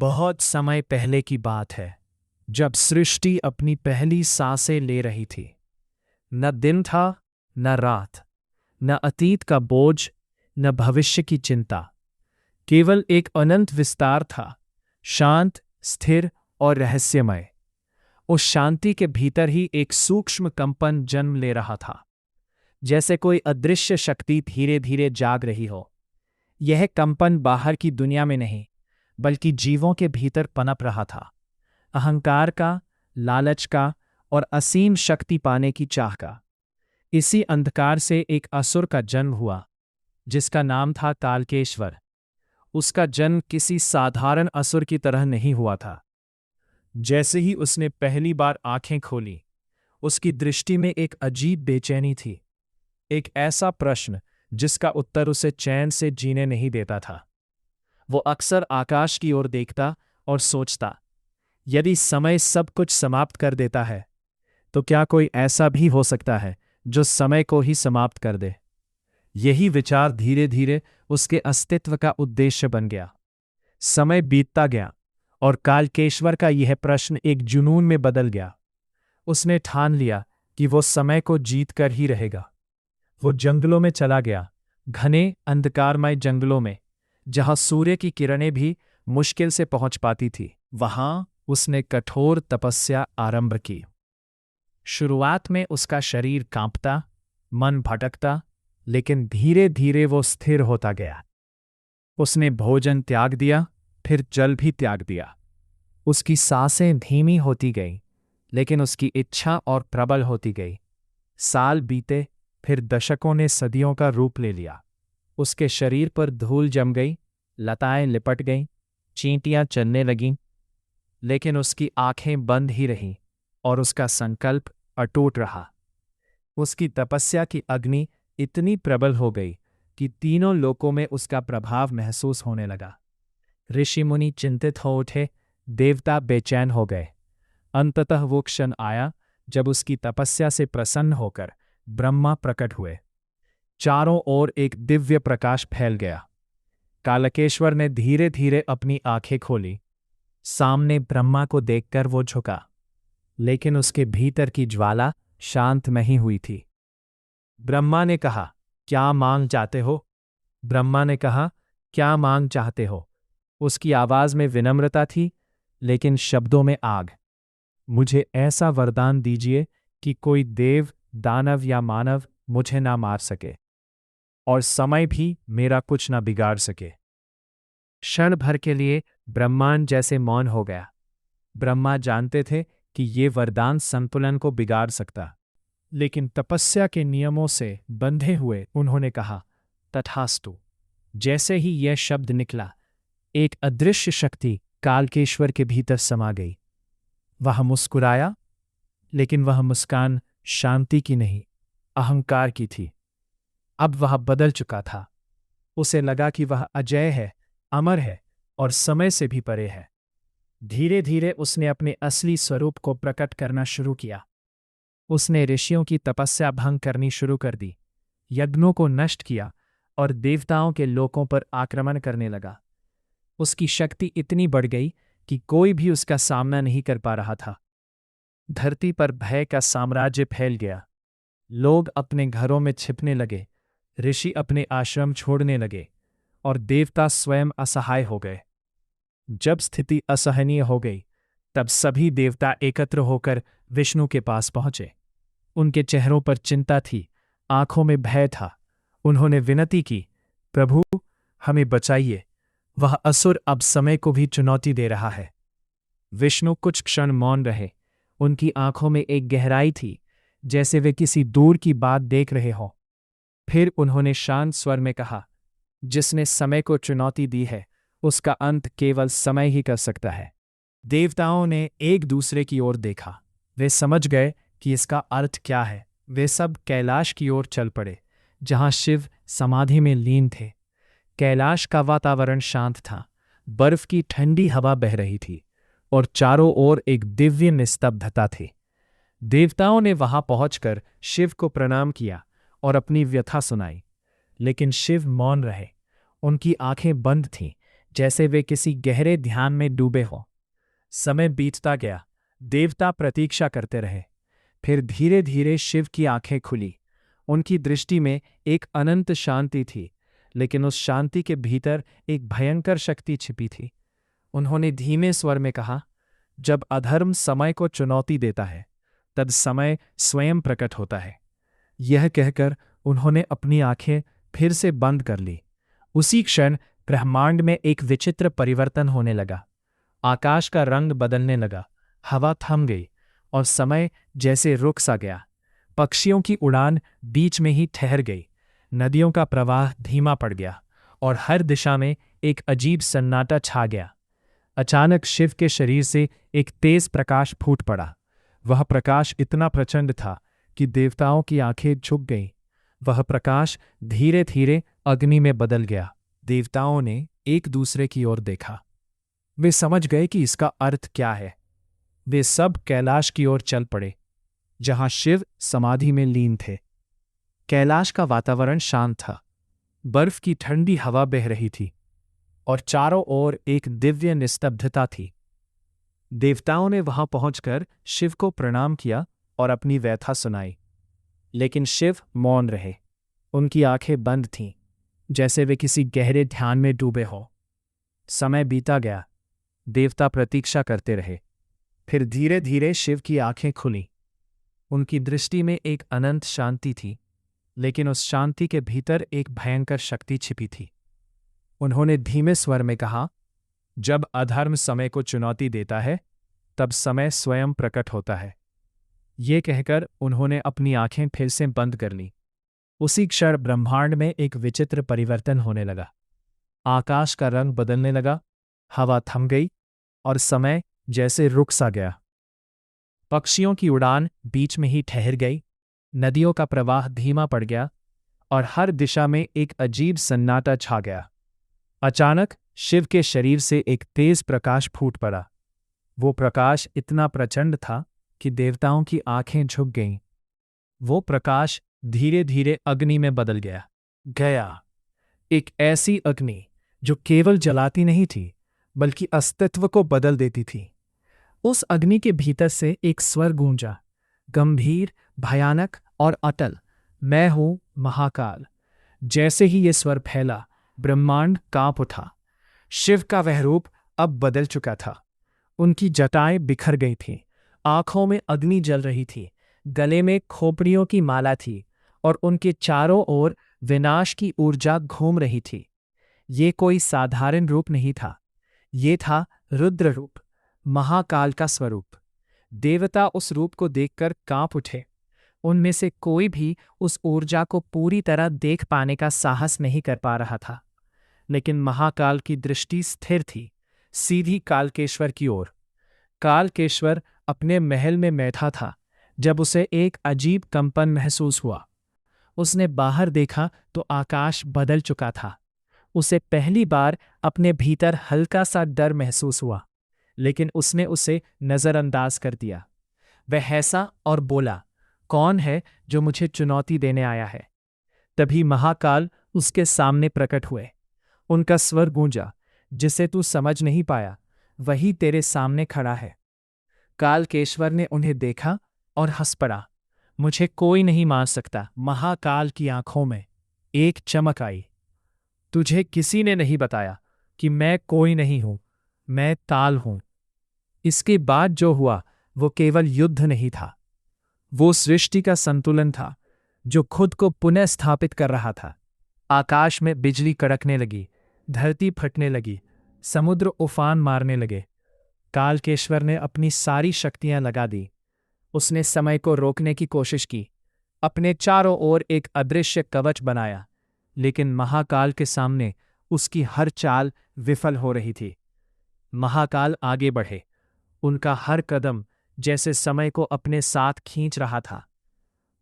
बहुत समय पहले की बात है, जब सृष्टि अपनी पहली सांसें ले रही थी। न दिन था, न रात, न अतीत का बोझ, न भविष्य की चिंता। केवल एक अनंत विस्तार था, शांत, स्थिर और रहस्यमय। उस शांति के भीतर ही एक सूक्ष्म कंपन जन्म ले रहा था, जैसे कोई अदृश्य शक्ति धीरे धीरे जाग रही हो। यह कंपन बाहर की दुनिया में नहीं, बल्कि जीवों के भीतर पनप रहा था। अहंकार का, लालच का और असीम शक्ति पाने की चाह का। इसी अंधकार से एक असुर का जन्म हुआ, जिसका नाम था कालकेश्वर। उसका जन्म किसी साधारण असुर की तरह नहीं हुआ था। जैसे ही उसने पहली बार आंखें खोली, उसकी दृष्टि में एक अजीब बेचैनी थी। एक ऐसा प्रश्न जिसका उत्तर उसे चैन से जीने नहीं देता था। वो अक्सर आकाश की ओर देखता और सोचता, यदि समय सब कुछ समाप्त कर देता है, तो क्या कोई ऐसा भी हो सकता है जो समय को ही समाप्त कर दे? यही विचार धीरे धीरे उसके अस्तित्व का उद्देश्य बन गया। समय बीतता गया और कालकेश्वर का यह प्रश्न एक जुनून में बदल गया। उसने ठान लिया कि वो समय को जीत कर ही रहेगा। वो जंगलों में चला गया, घने अंधकारमय जंगलों में, जहां सूर्य की किरणें भी मुश्किल से पहुंच पाती थी। वहां उसने कठोर तपस्या आरंभ की। शुरुआत में उसका शरीर कांपता, मन भटकता, लेकिन धीरे धीरे वो स्थिर होता गया। उसने भोजन त्याग दिया, फिर जल भी त्याग दिया। उसकी सांसें धीमी होती गईं, लेकिन उसकी इच्छा और प्रबल होती गई। साल बीते, फिर दशकों ने सदियों का रूप ले लिया। उसके शरीर पर धूल जम गई, लताएं लिपट गईं, चींटियां चलने लगीं, लेकिन उसकी आंखें बंद ही रहीं और उसका संकल्प अटूट रहा। उसकी तपस्या की अग्नि इतनी प्रबल हो गई कि तीनों लोकों में उसका प्रभाव महसूस होने लगा। ऋषि मुनि चिंतित हो उठे, देवता बेचैन हो गए। अंततः वो क्षण आया जब उसकी तपस्या से प्रसन्न होकर ब्रह्मा प्रकट हुए। चारों ओर एक दिव्य प्रकाश फैल गया। कालकेश्वर ने धीरे धीरे अपनी आंखें खोली। सामने ब्रह्मा को देखकर वो झुका, लेकिन उसके भीतर की ज्वाला शांत नहीं हुई थी। ब्रह्मा ने कहा, क्या मांग चाहते हो? ब्रह्मा ने कहा, क्या मांग चाहते हो? उसकी आवाज में विनम्रता थी, लेकिन शब्दों में आग। मुझे ऐसा वरदान दीजिए कि कोई देव, दानव या मानव मुझे ना मार सके, और समय भी मेरा कुछ ना बिगाड़ सके। क्षण भर के लिए ब्रह्मांड जैसे मौन हो गया। ब्रह्मा जानते थे कि ये वरदान संतुलन को बिगाड़ सकता, लेकिन तपस्या के नियमों से बंधे हुए उन्होंने कहा, तथास्तु। जैसे ही यह शब्द निकला, एक अदृश्य शक्ति कालकेश्वर के भीतर समा गई। वह मुस्कुराया, लेकिन वह मुस्कान शांति की नहीं, अहंकार की थी। अब वह बदल चुका था। उसे लगा कि वह अजय है, अमर है और समय से भी परे है। धीरे धीरे उसने अपने असली स्वरूप को प्रकट करना शुरू किया। उसने ऋषियों की तपस्या भंग करनी शुरू कर दी, यज्ञों को नष्ट किया और देवताओं के लोकों पर आक्रमण करने लगा। उसकी शक्ति इतनी बढ़ गई कि कोई भी उसका सामना नहीं कर पा रहा था। धरती पर भय का साम्राज्य फैल गया। लोग अपने घरों में छिपने लगे, ऋषि अपने आश्रम छोड़ने लगे और देवता स्वयं असहाय हो गए। जब स्थिति असहनीय हो गई, तब सभी देवता एकत्र होकर विष्णु के पास पहुंचे। उनके चेहरों पर चिंता थी, आंखों में भय था। उन्होंने विनती की, प्रभु, हमें बचाइए। वह असुर अब समय को भी चुनौती दे रहा है। विष्णु कुछ क्षण मौन रहे। उनकी आंखों में एक गहराई थी, जैसे वे किसी दूर की बात देख रहे हों। फिर उन्होंने शांत स्वर में कहा, जिसने समय को चुनौती दी है, उसका अंत केवल समय ही कर सकता है। देवताओं ने एक दूसरे की ओर देखा। वे समझ गए कि इसका अर्थ क्या है। वे सब कैलाश की ओर चल पड़े, जहां शिव समाधि में लीन थे। कैलाश का वातावरण शांत था, बर्फ की ठंडी हवा बह रही थी और चारों ओर एक दिव्य निस्तब्धता थी। देवताओं ने वहां पहुंचकर शिव को प्रणाम किया और अपनी व्यथा सुनाई, लेकिन शिव मौन रहे। उनकी आंखें बंद थीं, जैसे वे किसी गहरे ध्यान में डूबे हों। समय बीतता गया, देवता प्रतीक्षा करते रहे। फिर धीरे धीरे शिव की आंखें खुली। उनकी दृष्टि में एक अनंत शांति थी, लेकिन उस शांति के भीतर एक भयंकर शक्ति छिपी थी। उन्होंने धीमे स्वर में कहा, जब अधर्म समय को चुनौती देता है, तब समय स्वयं प्रकट होता है। यह कहकर उन्होंने अपनी आंखें फिर से बंद कर ली। उसी क्षण ब्रह्मांड में एक विचित्र परिवर्तन होने लगा। आकाश का रंग बदलने लगा, हवा थम गई और समय जैसे रुक सा गया। पक्षियों की उड़ान बीच में ही ठहर गई, नदियों का प्रवाह धीमा पड़ गया और हर दिशा में एक अजीब सन्नाटा छा गया। अचानक शिव के शरीर से एक तेज प्रकाश फूट पड़ा। वह प्रकाश इतना प्रचंड था कि देवताओं की आंखें झुक गईं। वह प्रकाश धीरे धीरे अग्नि में बदल गया। देवताओं ने एक दूसरे की ओर देखा। वे समझ गए कि इसका अर्थ क्या है। वे सब कैलाश की ओर चल पड़े, जहां शिव समाधि में लीन थे। कैलाश का वातावरण शांत था। बर्फ की ठंडी हवा बह रही थी और चारों ओर एक दिव्य निस्तब्धता थी। देवताओं ने वहां पहुंचकर शिव को प्रणाम किया और अपनी व्यथा सुनाई, लेकिन शिव मौन रहे। उनकी आंखें बंद थीं, जैसे वे किसी गहरे ध्यान में डूबे हों। समय बीता गया, देवता प्रतीक्षा करते रहे। फिर धीरे धीरे शिव की आंखें खुलीं। उनकी दृष्टि में एक अनंत शांति थी, लेकिन उस शांति के भीतर एक भयंकर शक्ति छिपी थी। उन्होंने धीमे स्वर में कहा, जब अधर्म समय को चुनौती देता है, तब समय स्वयं प्रकट होता है। ये कहकर उन्होंने अपनी आंखें फिर से बंद कर लीं। उसी क्षण ब्रह्मांड में एक विचित्र परिवर्तन होने लगा। आकाश का रंग बदलने लगा, हवा थम गई और समय जैसे रुक सा गया। पक्षियों की उड़ान बीच में ही ठहर गई, नदियों का प्रवाह धीमा पड़ गया और हर दिशा में एक अजीब सन्नाटा छा गया। अचानक शिव के शरीर से एक तेज प्रकाश फूट पड़ा। वो प्रकाश इतना प्रचंड था कि देवताओं की आंखें झुक गईं। वो प्रकाश धीरे धीरे अग्नि में बदल गया। एक ऐसी अग्नि जो केवल जलाती नहीं थी, बल्कि अस्तित्व को बदल देती थी। उस अग्नि के भीतर से एक स्वर गूंजा, गंभीर, भयानक और अटल, मैं हूं महाकाल। जैसे ही ये स्वर फैला, ब्रह्मांड कांप उठा। शिव का वह रूप अब बदल चुका था। उनकी जटाएं बिखर गई थीं, आंखों में अग्नि जल रही थी, गले में खोपड़ियों की माला थी और उनके चारों ओर विनाश की ऊर्जा घूम रही थी। ये कोई साधारण रूप नहीं था, ये था रुद्र रूप, महाकाल का स्वरूप। देवता उस रूप को देखकर कांप उठे। उनमें से कोई भी उस ऊर्जा को पूरी तरह देख पाने का साहस नहीं कर पा रहा था, लेकिन महाकाल की दृष्टि स्थिर थी, सीधी कालकेश्वर की ओर। कालकेश्वर अपने महल में बैठा था जब उसे एक अजीब कंपन महसूस हुआ। उसने बाहर देखा तो आकाश बदल चुका था। उसे पहली बार अपने भीतर हल्का सा डर महसूस हुआ, लेकिन उसने उसे नज़रअंदाज कर दिया। वह हंसा और बोला, कौन है जो मुझे चुनौती देने आया है? तभी महाकाल उसके सामने प्रकट हुए। उनका स्वर गूंजा, जिसे तू समझ नहीं पाया, वही तेरे सामने खड़ा है। कालकेश्वर ने उन्हें देखा और हंस पड़ा, मुझे कोई नहीं मार सकता। महाकाल की आंखों में एक चमक आई। तुझे किसी ने नहीं बताया कि मैं कोई नहीं हूं, मैं ताल हूं। इसके बाद जो हुआ वो केवल युद्ध नहीं था, वो सृष्टि का संतुलन था जो खुद को पुनः स्थापित कर रहा था। आकाश में बिजली कड़कने लगी, धरती फटने लगी, समुद्र उफान मारने लगे। कालकेश्वर ने अपनी सारी शक्तियां लगा दी। उसने समय को रोकने की कोशिश की, अपने चारों ओर एक अदृश्य कवच बनाया, लेकिन महाकाल के सामने उसकी हर चाल विफल हो रही थी। महाकाल आगे बढ़े, उनका हर कदम जैसे समय को अपने साथ खींच रहा था।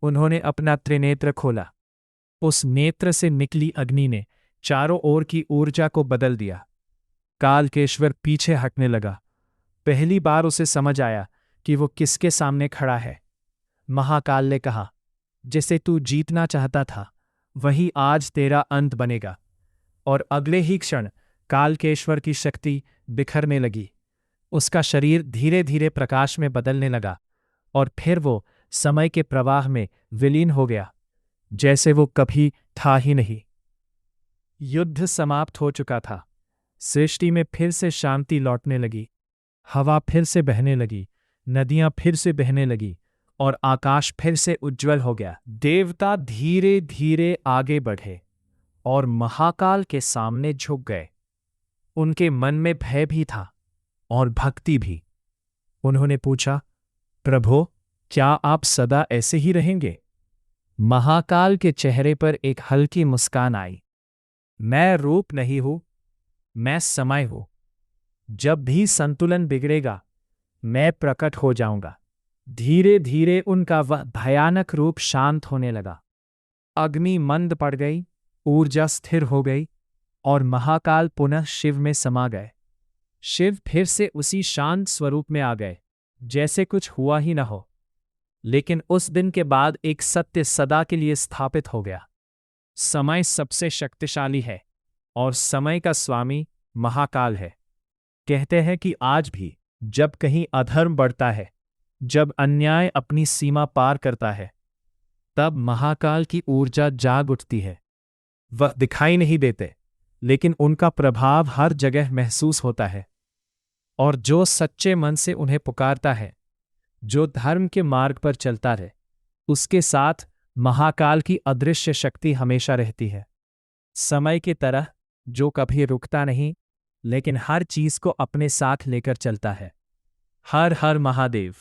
उन्होंने अपना त्रिनेत्र खोला। उस नेत्र से निकली अग्नि ने चारों ओर की ऊर्जा को बदल दिया। कालकेश्वर पीछे हटने लगा। पहली बार उसे समझ आया कि वो किसके सामने खड़ा है। महाकाल ने कहा, जिसे तू जीतना चाहता था, वही आज तेरा अंत बनेगा। और अगले ही क्षण कालकेश्वर की शक्ति बिखरने लगी। उसका शरीर धीरे धीरे प्रकाश में बदलने लगा और फिर वो समय के प्रवाह में विलीन हो गया, जैसे वो कभी था ही नहीं। युद्ध समाप्त हो चुका था। सृष्टि में फिर से शांति लौटने लगी। हवा फिर से बहने लगी, नदियां फिर से बहने लगी और आकाश फिर से उज्जवल हो गया। देवता धीरे धीरे आगे बढ़े और महाकाल के सामने झुक गए। उनके मन में भय भी था और भक्ति भी। उन्होंने पूछा, प्रभो, क्या आप सदा ऐसे ही रहेंगे? महाकाल के चेहरे पर एक हल्की मुस्कान आई। मैं रूप नहीं हूं, मैं समय हूं। जब भी संतुलन बिगड़ेगा, मैं प्रकट हो जाऊंगा। धीरे धीरे उनका वह भयानक रूप शांत होने लगा। अग्नि मंद पड़ गई, ऊर्जा स्थिर हो गई और महाकाल पुनः शिव में समा गए। शिव फिर से उसी शांत स्वरूप में आ गए, जैसे कुछ हुआ ही न हो। लेकिन उस दिन के बाद एक सत्य सदा के लिए स्थापित हो गया। समय सबसे शक्तिशाली है और समय का स्वामी महाकाल है। कहते हैं कि आज भी जब कहीं अधर्म बढ़ता है, जब अन्याय अपनी सीमा पार करता है, तब महाकाल की ऊर्जा जाग उठती है। वह दिखाई नहीं देते, लेकिन उनका प्रभाव हर जगह महसूस होता है। और जो सच्चे मन से उन्हें पुकारता है, जो धर्म के मार्ग पर चलता रहे, उसके साथ महाकाल की अदृश्य शक्ति हमेशा रहती है। समय की तरह जो कभी रुकता नहीं, लेकिन हर चीज को अपने साथ लेकर चलता है। हर हर महादेव।